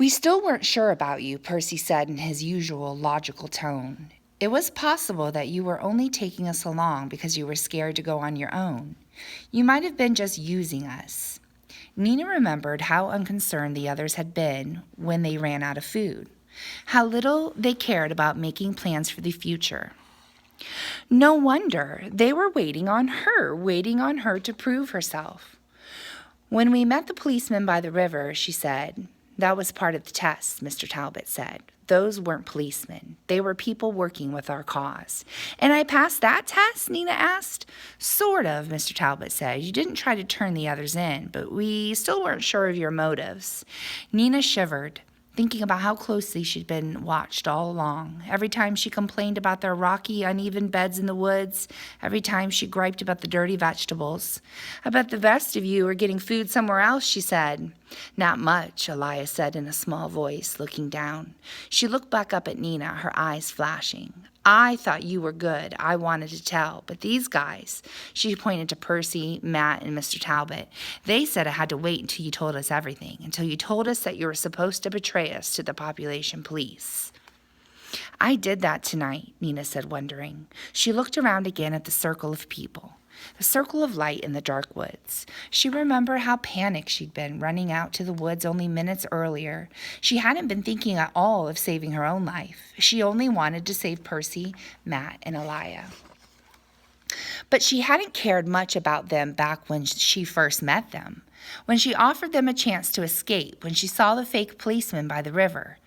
We still weren't sure about you, Percy said in his usual logical tone. It was possible that you were only taking us along because you were scared to go on your own. You might have been just using us. Nina remembered how unconcerned the others had been when they ran out of food, how little they cared about making plans for the future. No wonder they were waiting on her to prove herself. When we met the policeman by the river, she said, that was part of the test, Mr. Talbot said. Those weren't policemen. They were people working with our cause. And I passed that test? Nina asked. Sort of, Mr. Talbot said. You didn't try to turn the others in, but we still weren't sure of your motives. Nina shivered, thinking about how closely she'd been watched all along. Every time she complained about their rocky, uneven beds in the woods, every time she griped about the dirty vegetables. I bet the best of you are getting food somewhere else, she said. Not much, Elias said in a small voice, looking down. She looked back up at Nina, her eyes flashing. I thought you were good. I wanted to tell. But these guys, she pointed to Percy, Matt, and Mr. Talbot, they said I had to wait until you told us everything, until you told us that you were supposed to betray us to the population police. I did that tonight, Nina said, wondering. She looked around again at the circle of people. The circle of light in the dark woods. She remembered how panicked she'd been running out to the woods only minutes earlier. She hadn't been thinking at all of saving her own life. She only wanted to save Percy, Matt, and Elia. But she hadn't cared much about them back when she first met them, when she offered them a chance to escape, when she saw the fake policeman by the river.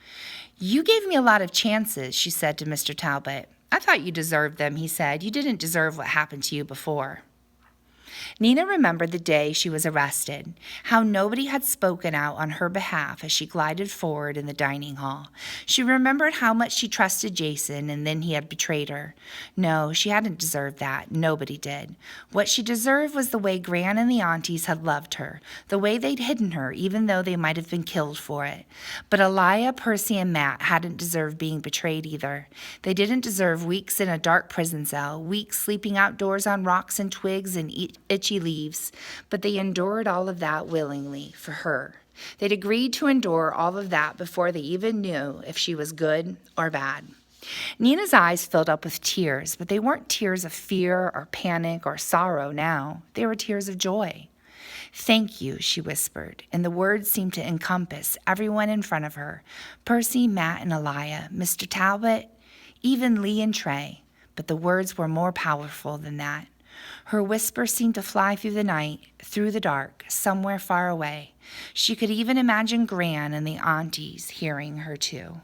You gave me a lot of chances, she said to Mr. Talbot. I thought you deserved them, he said. You didn't deserve what happened to you before. Nina remembered the day she was arrested, how nobody had spoken out on her behalf as she glided forward in the dining hall. She remembered how much she trusted Jason, and then he had betrayed her. No, she hadn't deserved that. Nobody did. What she deserved was the way Gran and the aunties had loved her, the way they'd hidden her, even though they might have been killed for it. But Elia, Percy, and Matt hadn't deserved being betrayed either. They didn't deserve weeks in a dark prison cell, weeks sleeping outdoors on rocks and twigs and itchy leaves, but they endured all of that willingly for her. They'd agreed to endure all of that before they even knew if she was good or bad. Nina's eyes filled up with tears, but they weren't tears of fear or panic or sorrow now. They were tears of joy. Thank you, she whispered, and the words seemed to encompass everyone in front of her, Percy, Matt, and Elia, Mr. Talbot, even Lee and Trey, but the words were more powerful than that. Her whisper seemed to fly through the night, through the dark, somewhere far away. She could even imagine Gran and the aunties hearing her too.